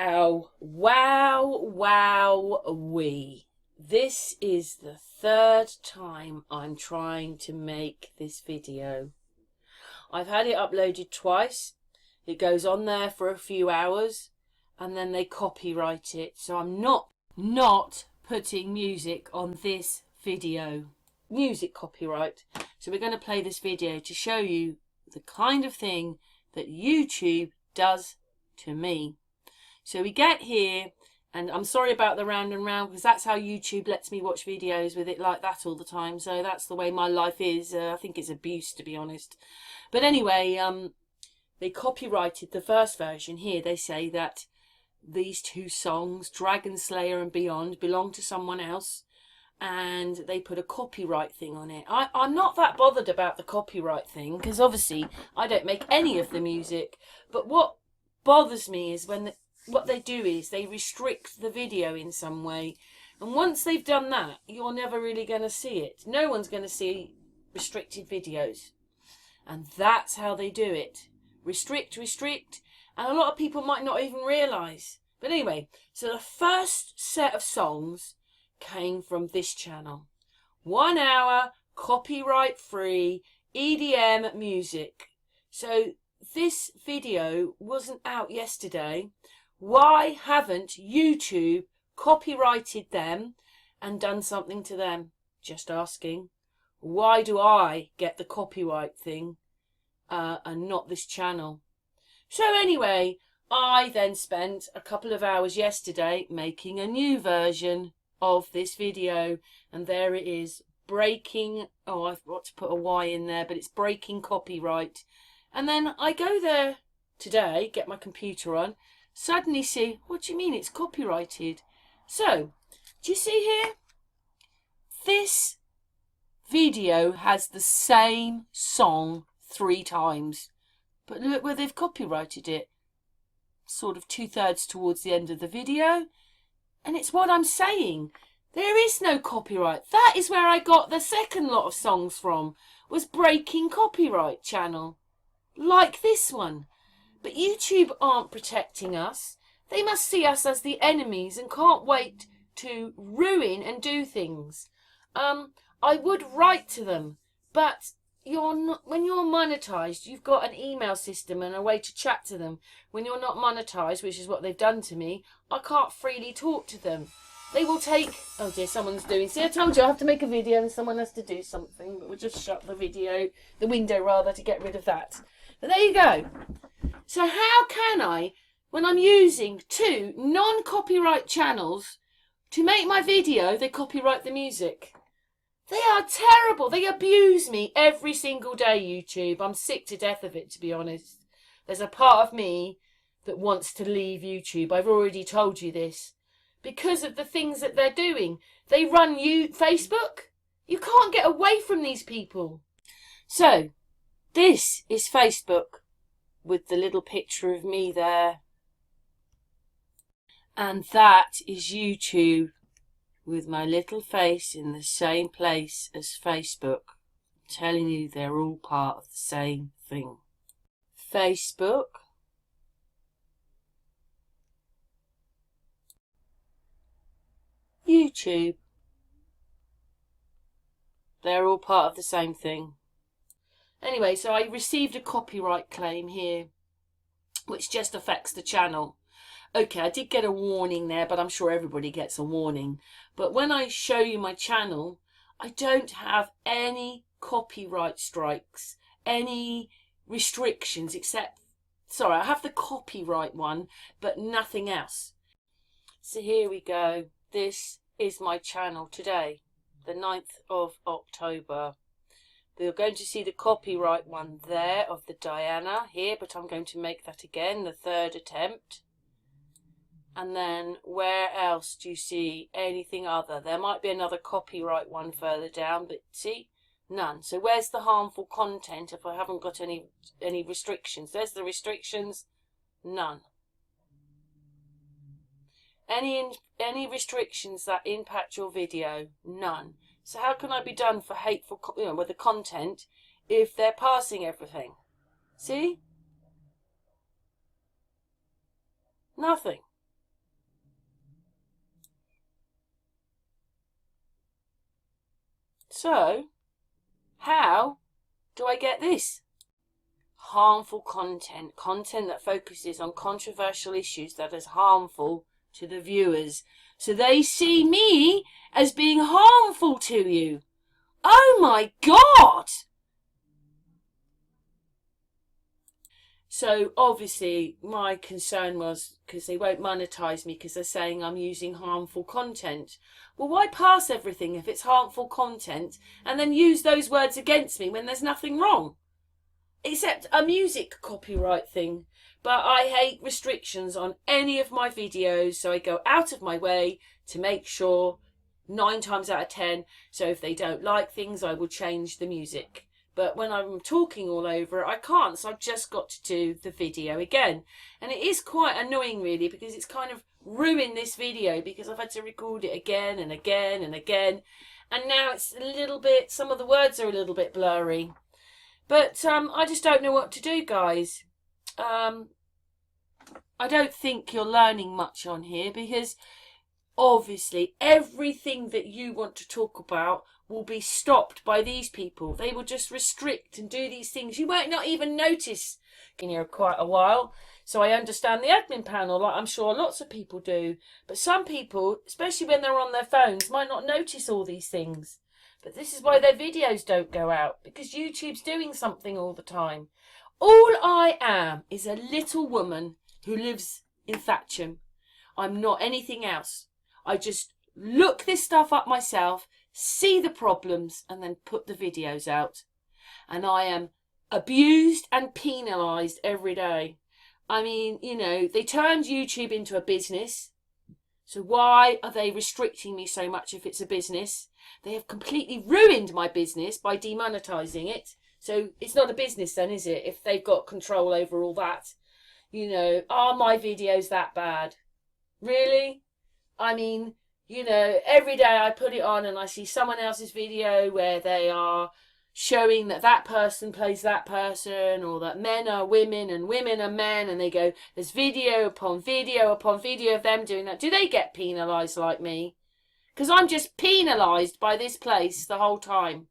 Wow, wow, wow, wee. This is the third time I'm trying to make this video. I've had it uploaded twice. It goes on there for a few hours and then they copyright it. So I'm not putting music on this video. Music copyright. So we're going to play this video to show you the kind of thing that YouTube does to me. So we get here, and I'm sorry about the round and round because that's how YouTube lets me watch videos with it like that all the time. So that's the way my life is. I think it's abuse, to be honest. But anyway, they copyrighted the first version. Here they say that these two songs, Dragon Slayer and Beyond, belong to someone else, and they put a copyright thing on it. I'm not that bothered about the copyright thing because obviously I don't make any of the music. But what bothers me is when what they do is they restrict the video in some way, and once they've done that, you're never really going to see it. No one's going to see restricted videos, and that's how they do it. Restrict, and a lot of people might not even realise. But anyway, so the first set of songs came from this channel. 1 hour, copyright free, EDM music. So this video wasn't out yesterday. Why haven't YouTube copyrighted them and done something to them? Just asking. Why do I get the copyright thing and not this channel? So anyway, I then spent a couple of hours yesterday making a new version of this video, and there it is, breaking, oh, I've got to put a Y in there, but it's breaking copyright. And then I go there today, get my computer on, suddenly see, what do you mean it's copyrighted? So, do you see here? This video has the same song 3 times, but look where they've copyrighted it. Sort of 2/3 towards the end of the video. And it's what I'm saying. There is no copyright. That is where I got the second lot of songs from, was breaking copyright channel. Like this one. But YouTube aren't protecting us. They must see us as the enemies and can't wait to ruin and do things. I would write to them, but you're not, when you're monetized, you've got an email system and a way to chat to them. When you're not monetized, which is what they've done to me, I can't freely talk to them. They will take, oh dear, someone's doing, see, I told you I have to make a video and someone has to do something, but we'll just shut the window rather, to get rid of that. But there you go. So how can I, when I'm using 2 non-copyright channels to make my video, they copyright the music? They are terrible. They abuse me every single day, YouTube. I'm sick to death of it, to be honest. There's a part of me that wants to leave YouTube. I've already told you this. Because of the things that they're doing. They run Facebook. You can't get away from these people. So, this is Facebook with the little picture of me there. And that is YouTube with my little face in the same place as Facebook. I'm telling you, they're all part of the same thing. Facebook. YouTube. They're all part of the same thing. Anyway, so I received a copyright claim here, which just affects the channel. Okay, I did get a warning there, but I'm sure everybody gets a warning. But when I show you my channel, I don't have any copyright strikes, any restrictions except, sorry, I have the copyright one, but nothing else. So here we go. This is my channel today, the 9th of October. You're going to see the copyright one there of the Diana here, but I'm going to make that again, the 3rd attempt. And then where else do you see anything other? There might be another copyright one further down, but see, none. So where's the harmful content if I haven't got any restrictions? There's the restrictions, none. Any restrictions that impact your video, none. So how can I be done for hateful, with the content if they're passing everything? See? Nothing. So, how do I get this? Harmful content. Content that focuses on controversial issues that is harmful to the viewers. So they see me as being harmful to you. Oh my God! So obviously my concern was because they won't monetize me because they're saying I'm using harmful content. Well, why pass everything if it's harmful content and then use those words against me when there's nothing wrong? Except a music copyright thing. But I hate restrictions on any of my videos, so I go out of my way to make sure 9 times out of 10. So if they don't like things, I will change the music. But when I'm talking all over it, I can't, so I've just got to do the video again. And it is quite annoying, really, because it's kind of ruined this video because I've had to record it again and again and again. And now it's a little bit, some of the words are a little bit blurry. But I just don't know what to do, guys. I don't think you're learning much on here because obviously everything that you want to talk about will be stopped by these people. They will just restrict and do these things. You might not even notice in here quite a while. So I understand the admin panel, like I'm sure lots of people do. But some people, especially when they're on their phones, might not notice all these things. But this is why their videos don't go out, because YouTube's doing something all the time. All I am is a little woman who lives in Thatcham. I'm not anything else. I just look this stuff up myself, see the problems, and then put the videos out. And I am abused and penalised every day. I mean, you know, they turned YouTube into a business. So why are they restricting me so much if it's a business? They have completely ruined my business by demonetising it. So it's not a business then, is it? If they've got control over all that. You know, are my videos that bad? Really? I mean, you know, every day I put it on and I see someone else's video where they are showing that that person plays that person, or that men are women and women are men, and they go, there's video upon video upon video of them doing that. Do they get penalised like me? Because I'm just penalised by this place the whole time.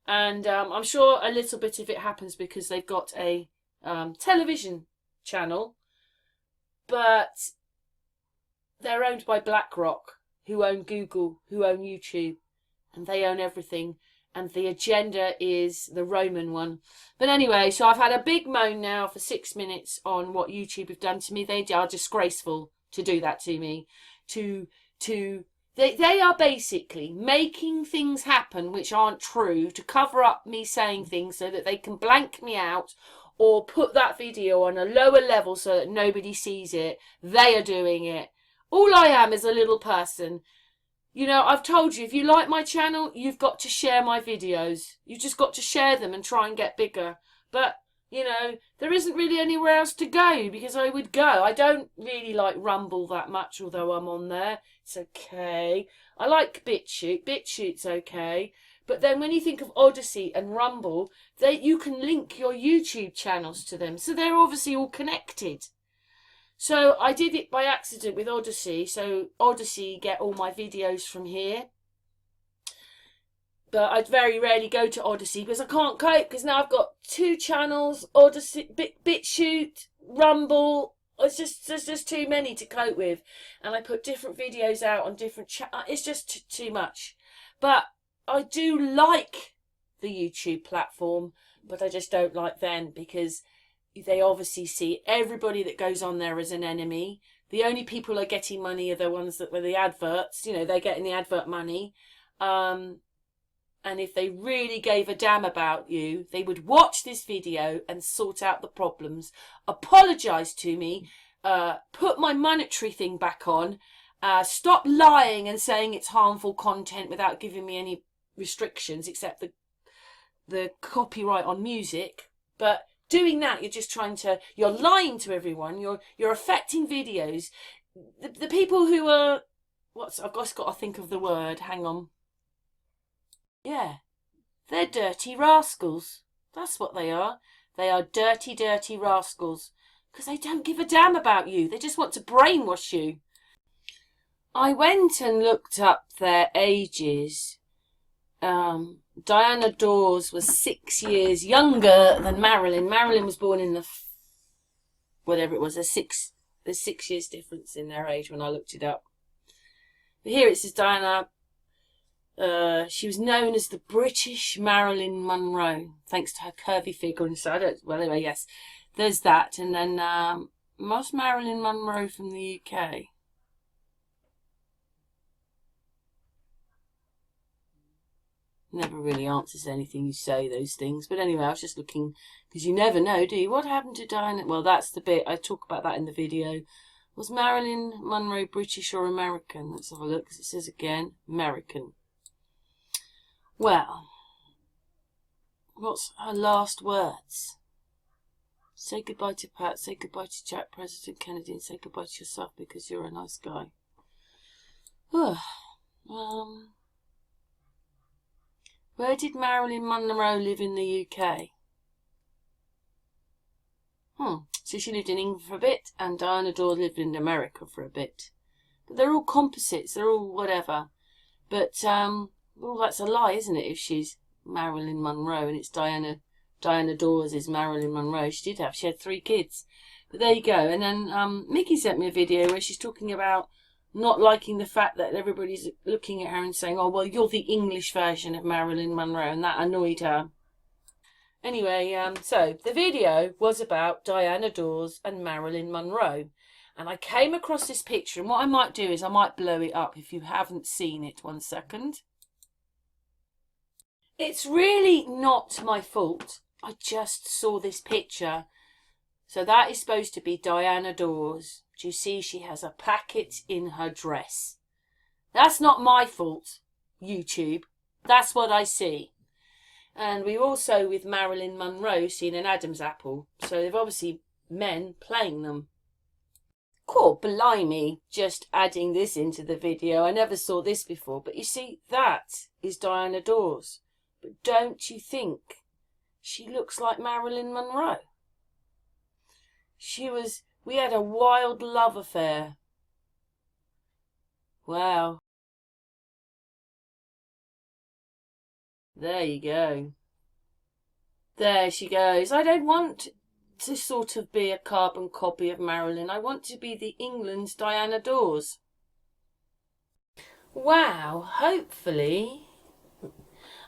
And I'm sure a little bit of it happens because they've got a television channel, but they're owned by BlackRock, who own Google, who own YouTube, and they own everything. And the agenda is the Roman one. But anyway, so I've had a big moan now for 6 minutes on what YouTube have done to me. They are disgraceful to do that to me. They are basically making things happen which aren't true to cover up me saying things so that they can blank me out or put that video on a lower level so that nobody sees it. They are doing it. All I am is a little person. You know, I've told you, if you like my channel, you've got to share my videos. You've just got to share them and try and get bigger. But, you know, there isn't really anywhere else to go because I would go. I don't really like Rumble that much, although I'm on there. It's okay. I like BitChute. BitChute's okay. But then when you think of Odyssey and Rumble, you can link your YouTube channels to them. So they're obviously all connected. So I did it by accident with Odyssey. So Odyssey get all my videos from here. But I'd very rarely go to Odyssey because I can't cope, because now I've got 2 channels, Odyssey, BitChute, Rumble. There's just too many to cope with. And I put different videos out on different channels. It's just too much. But I do like the YouTube platform, but I just don't like them because they obviously see everybody that goes on there as an enemy. The only people who are getting money are the ones that were the adverts. You know, they're getting the advert money. And if they really gave a damn about you, they would watch this video and sort out the problems, apologise to me, put my monetary thing back on, stop lying and saying it's harmful content without giving me any restrictions except the copyright on music. But doing that, you're lying to everyone. You're affecting videos. The people who are, I've just got to think of the word. Hang on. Yeah, they're dirty rascals. That's what they are. They are dirty, dirty rascals. Because they don't give a damn about you. They just want to brainwash you. I went and looked up their ages. Diana Dors was 6 years younger than Marilyn. Marilyn was born in the whatever it was. There's 6 years difference in their age when I looked it up. But here it says Diana. She was known as the British Marilyn Monroe, thanks to her curvy figure and so. Well, anyway, yes, there's that. And then was Marilyn Monroe from the UK? Never really answers anything you say, those things. But anyway, I was just looking, because you never know, do you? What happened to Diana? Well, that's the bit. I talk about that in the video. Was Marilyn Monroe British or American? Let's have a look, because it says again, American. Well, what's her last words? Say goodbye to Pat, say goodbye to Jack, President Kennedy, and say goodbye to yourself because you're a nice guy. Where did Marilyn Monroe live in the UK? So she lived in England for a bit, and Diana Dors lived in America for a bit. But they're all composites, they're all whatever. But, well, that's a lie, isn't it, if she's Marilyn Monroe and it's Diana Dors is Marilyn Monroe. She had 3 kids. But there you go. And then Mickey sent me a video where she's talking about not liking the fact that everybody's looking at her and saying, oh, well, you're the English version of Marilyn Monroe, and that annoyed her. Anyway, so the video was about Diana Dors and Marilyn Monroe. And I came across this picture, and what I might do is I might blow it up if you haven't seen it. 1 second. It's really not my fault. I just saw this picture. So that is supposed to be Diana Dors. Do you see she has a packet in her dress? That's not my fault, YouTube. That's what I see. And we've also, with Marilyn Monroe, seen an Adam's apple. So they've obviously men playing them. Cool, blimey, just adding this into the video. I never saw this before. But you see, that is Diana Dors. But don't you think she looks like Marilyn Monroe? We had a wild love affair. Wow. There you go. There she goes. I don't want to sort of be a carbon copy of Marilyn. I want to be the England's Diana Dors. Wow, hopefully.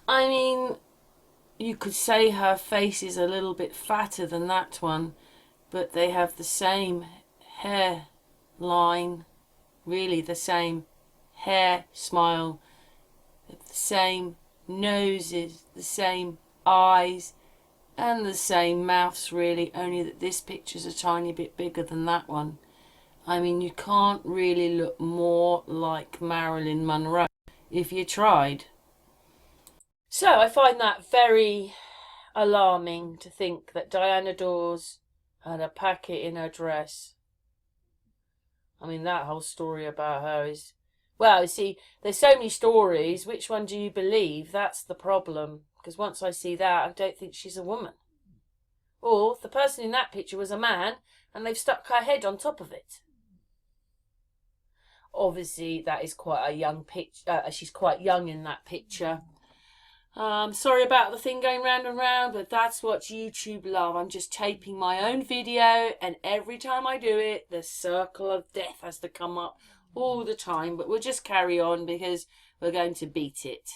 I mean, you could say her face is a little bit fatter than that one, but they have the same hairline, really the same hair smile, the same noses, the same eyes, and the same mouths, really, only that this picture's a tiny bit bigger than that one. I mean, you can't really look more like Marilyn Monroe if you tried. So I find that very alarming to think that Diana Dors had a packet in her dress. I mean, that whole story about her is... Well, you see, there's so many stories. Which one do you believe? That's the problem. Because once I see that, I don't think she's a woman. Or the person in that picture was a man, and they've stuck her head on top of it. Obviously, that is quite a young picture. She's quite young in that picture. Sorry about the thing going round and round, but that's what YouTube love. I'm just taping my own video, and every time I do it, the circle of death has to come up all the time. But we'll just carry on because we're going to beat it.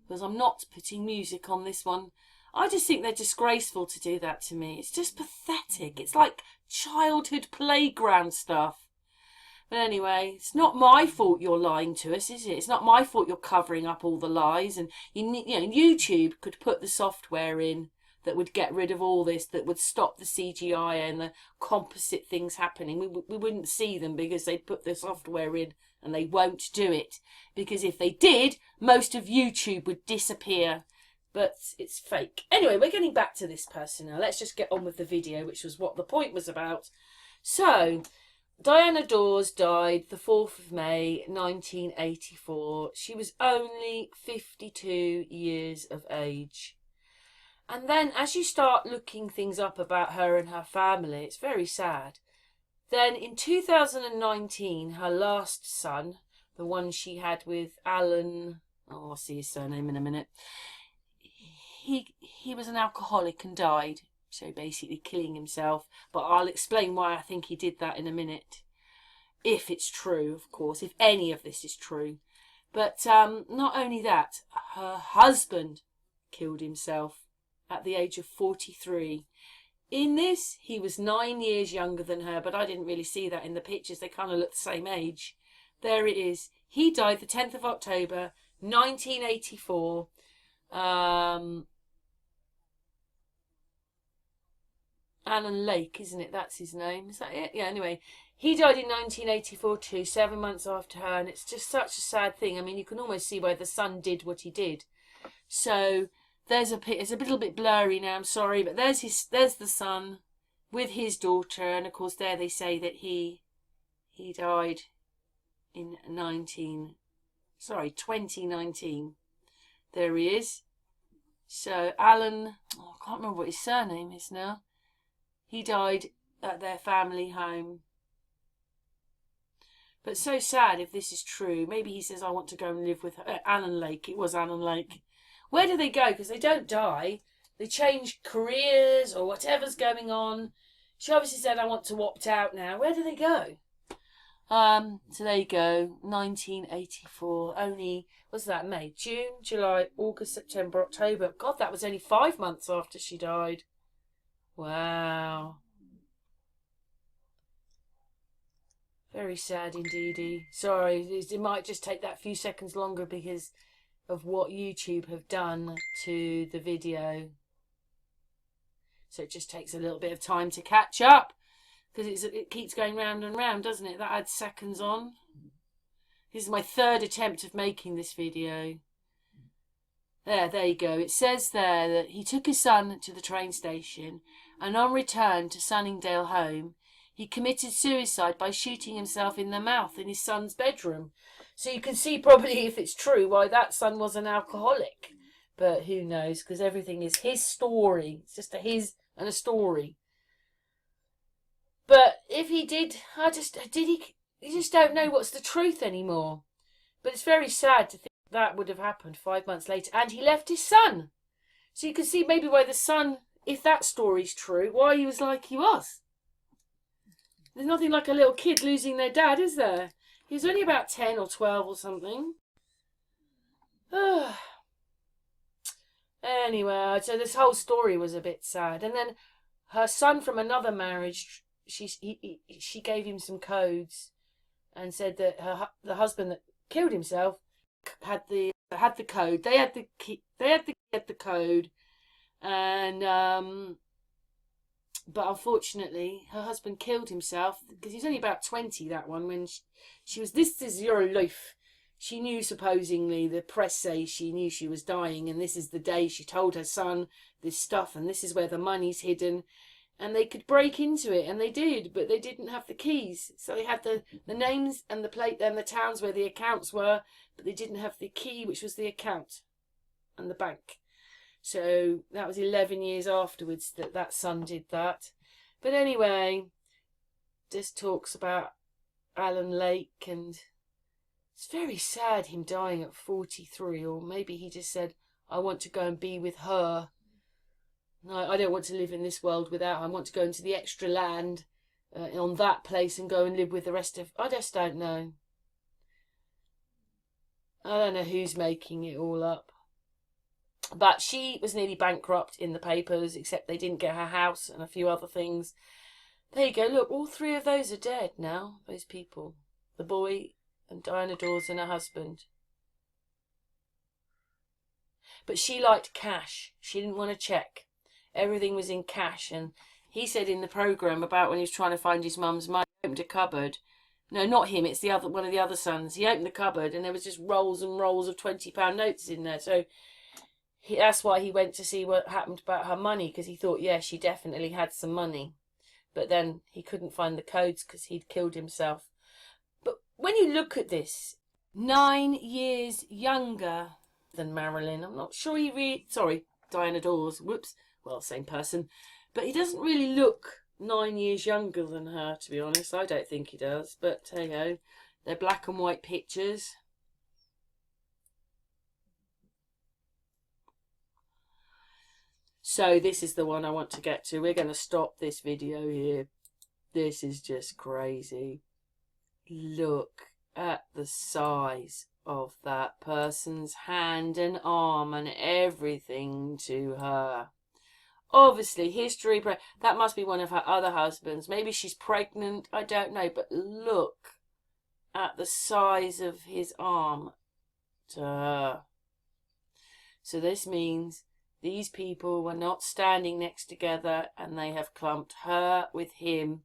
Because I'm not putting music on this one. I just think they're disgraceful to do that to me. It's just pathetic. It's like childhood playground stuff. But anyway, it's not my fault you're lying to us, is it? It's not my fault you're covering up all the lies. And YouTube could put the software in that would get rid of all this, that would stop the CGI and the composite things happening. We wouldn't see them because they'd put the software in, and they won't do it. Because if they did, most of YouTube would disappear. But it's fake. Anyway, we're getting back to this person now. Let's just get on with the video, which was what the point was about. So, Diana Dors died the 4th of May, 1984. She was only 52 years of age. And then as you start looking things up about her and her family, it's very sad. Then in 2019, her last son, the one she had with Alan Oh, I'll see his surname in a minute. He was an alcoholic and died, so basically killing himself. But I'll explain why I think he did that in a minute. If it's true, of course, if any of this is true. But not only that, her husband killed himself at the age of 43. In this, he was 9 years younger than her, but I didn't really see that in the pictures. They kind of look the same age. There it is. He died the 10th of October, 1984. Alan Lake, isn't it? That's his name. Is that it? Yeah, anyway. He died in 1984 too, 7 months after her, and it's just such a sad thing. I mean, you can almost see why the son did what he did. So there's it's a little bit blurry now, I'm sorry, but there's the son with his daughter, and of course there they say that he died in 2019. There he is. So Alan, I can't remember what his surname is now. He died at their family home. But so sad if this is true. Maybe he says, I want to go and live with her. Alan Lake. It was Alan Lake. Where do they go? Because they don't die. They change careers or whatever's going on. She obviously said, I want to opt out now. Where do they go? So there you go. 1984. Only, what's that, May? June, July, August, September, October. God, that was only 5 months after she died. Wow. Very sad indeedy. Sorry, it might just take that few seconds longer because of what YouTube have done to the video. So it just takes a little bit of time to catch up because it keeps going round and round, doesn't it? That adds seconds on. This is my third attempt of making this video. There you go. It says there that he took his son to the train station and on return to Sunningdale home, he committed suicide by shooting himself in the mouth in his son's bedroom. So you can see probably, if it's true, why that son was an alcoholic. But who knows, because everything is his story. It's just a his and a story. But if he did, you just don't know what's the truth anymore. But it's very sad to think that would have happened 5 months later. And he left his son. So you can see maybe why the son, if that story's true, why he was like he was. There's nothing like a little kid losing their dad, is there? He was only about 10 or 12 or something. Anyway, so this whole story was a bit sad. And then her son from another marriage, she gave him some codes and said that the husband that killed himself had the code. They had the code, and but unfortunately, her husband killed himself because he's only about 20, that one, when she was, this is your life. She knew, supposedly, the press say she knew she was dying, and this is the day she told her son this stuff, and this is where the money's hidden. And they could break into it, and they did, but they didn't have the keys. So they had the names and the plate and the towns where the accounts were, but they didn't have the key, which was the account and the bank. So that was 11 years afterwards that son did that. But anyway, just talks about Alan Lake, and it's very sad him dying at 43, or maybe he just said, I want to go and be with her. No, I don't want to live in this world without her. I want to go into the extra land on that place and go and live with the rest of... I just don't know. I don't know who's making it all up. But she was nearly bankrupt in the papers, except they didn't get her house and a few other things. There you go. Look, all three of those are dead now, those people. The boy and Diana Dors and her husband. But she liked cash. She didn't want to check. Everything was in cash. And he said in the programme about when he was trying to find his mum's money, he opened a cupboard. No, not him. It's one of the other sons. He opened the cupboard and there was just rolls and rolls of £20 notes in there. So that's why he went to see what happened about her money, because he thought, yeah, she definitely had some money. But then he couldn't find the codes because he'd killed himself. But when you look at this, 9 years younger than Marilyn. I'm not sure sorry, Diana Dors. Whoops. Well, same person. But he doesn't really look 9 years younger than her, to be honest. I don't think he does. But hey ho, they're black and white pictures. So this is the one I want to get to. We're going to stop this video here. This is just crazy. Look at the size of that person's hand and arm and everything to her. Obviously, history, that must be one of her other husbands. Maybe she's pregnant, I don't know. But look at the size of his arm to her. So this means these people were not standing next together and they have clumped her with him.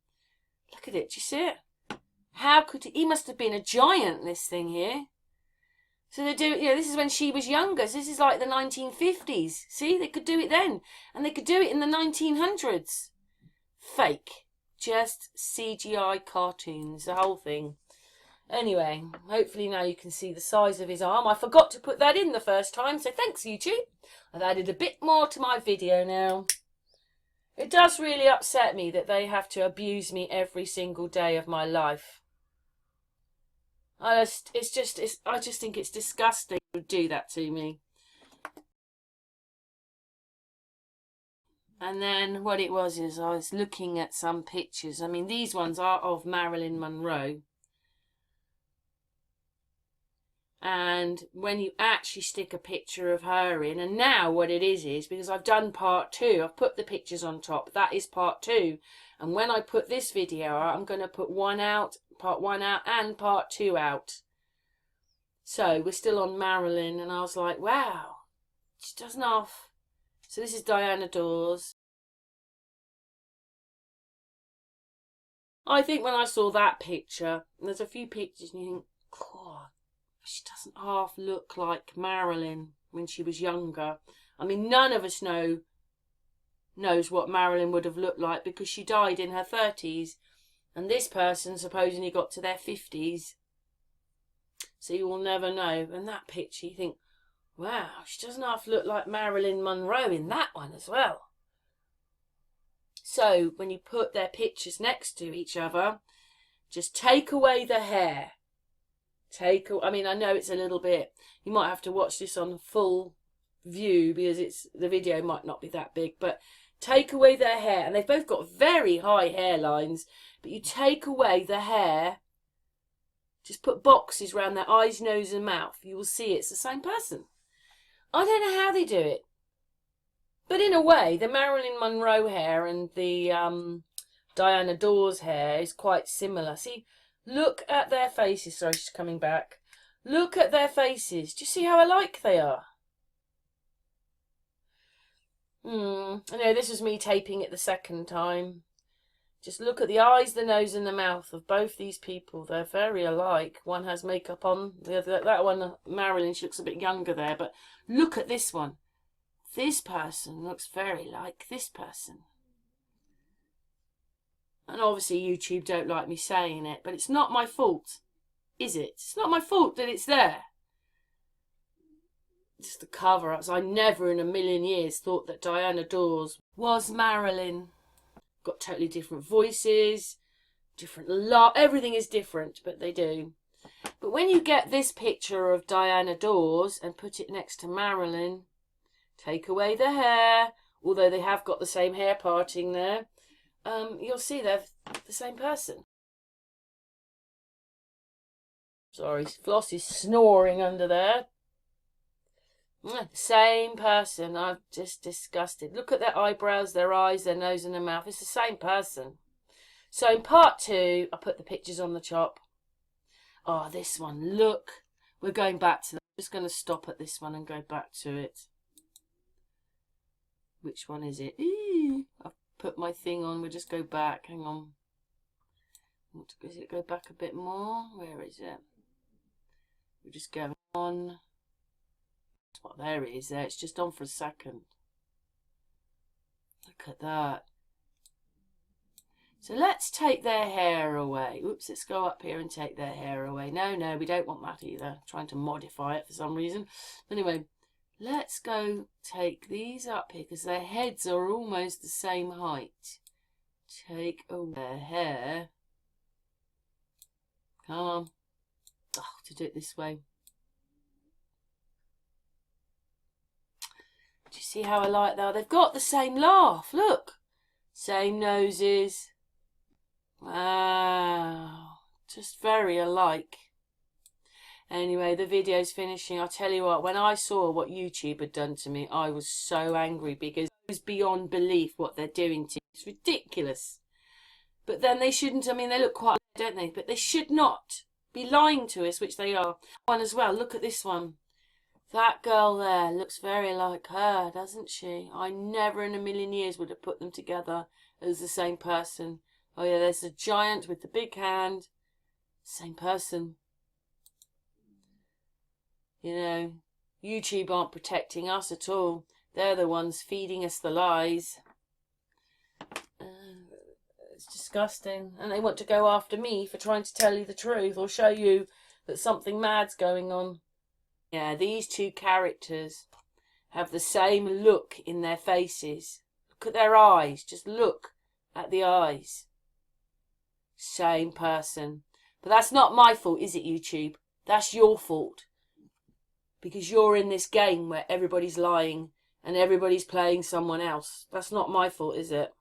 Look at it, do you see it? How could he must have been a giant, this thing here. So they do, you know, this is when she was younger. So this is like the 1950s. See, they could do it then. And they could do it in the 1900s. Fake. Just CGI cartoons, the whole thing. Anyway, hopefully now you can see the size of his arm. I forgot to put that in the first time, so thanks YouTube. I've added a bit more to my video now. It does really upset me that they have to abuse me every single day of my life. I just think it's disgusting to do that to me. And then what it was is I was looking at some pictures. I mean, these ones are of Marilyn Monroe. And when you actually stick a picture of her in, and now what it is because I've done part 2, I've put the pictures on top, that is part 2. And when I put this video out, I'm going to put part 1 out and part 2 out. So we're still on Marilyn, and I was like, wow, she doesn't half. So this is Diana Dors. I think when I saw that picture, there's a few pictures and you think, God, she doesn't half look like Marilyn when she was younger. I mean, none of us knows what Marilyn would have looked like because she died in her 30s. And this person supposedly got to their 50s. So you will never know. And that picture, you think, wow, she doesn't half look like Marilyn Monroe in that one as well. So when you put their pictures next to each other, just take away the hair. I mean, I know it's a little bit, you might have to watch this on full view because the video might not be that big, but take away their hair, and they've both got very high hairlines, but you take away the hair, just put boxes around their eyes, nose and mouth, you will see it's the same person. I don't know how they do it, but in a way the Marilyn Monroe hair and the Diana Dors hair is quite similar. See, look at their faces. Sorry, she's coming back. Look at their faces. Do you see how alike they are? I know this was me taping it the second time. Just look at the eyes, the nose and the mouth of both these people. They're very alike. One has makeup on. The other, that one, Marilyn, she looks a bit younger there. But look at this one. This person looks very like this person. And obviously YouTube don't like me saying it, but it's not my fault, is it? It's not my fault that it's there. It's the cover-ups. I never in a million years thought that Diana Dors was Marilyn. Got totally different voices, different everything is different, but they do. But when you get this picture of Diana Dors and put it next to Marilyn, take away the hair, although they have got the same hair parting there, you'll see they're the same person. Sorry, Floss is snoring under there. Same person. I'm just disgusted. Look at their eyebrows, their eyes, their nose and their mouth. It's the same person. So in part 2, I put the pictures on the top. Oh, this one. Look. We're going back to them. I'm just going to stop at this one and go back to it. Which one is it? I've put my thing on. We'll just go back. Hang on. Does it go back a bit more? Where is it? We're just going on. Well, there it is there. It's just on for a second. Look at that. So let's take their hair away. Oops, let's go up here and take their hair away. No, we don't want that either. I'm trying to modify it for some reason. Anyway, let's go take these up here because their heads are almost the same height. Take away their hair. Come on. Oh, to do it this way. Do you see how alike they are? They've got the same laugh. Look. Same noses. Wow. Just very alike. Anyway, the video's finishing. I'll tell you what, when I saw what YouTube had done to me, I was so angry because it was beyond belief what they're doing to me. It's ridiculous. But then they shouldn't, I mean, they look quite, don't they? But they should not be lying to us, which they are. One as well, look at this one. That girl there looks very like her, doesn't she? I never in a million years would have put them together as the same person. Oh yeah, there's the giant with the big hand. Same person. You know, YouTube aren't protecting us at all. They're the ones feeding us the lies. It's disgusting. And they want to go after me for trying to tell you the truth or show you that something mad's going on. Yeah, these two characters have the same look in their faces. Look at their eyes. Just look at the eyes. Same person. But that's not my fault, is it, YouTube? That's your fault. Because you're in this game where everybody's lying and everybody's playing someone else. That's not my fault, is it?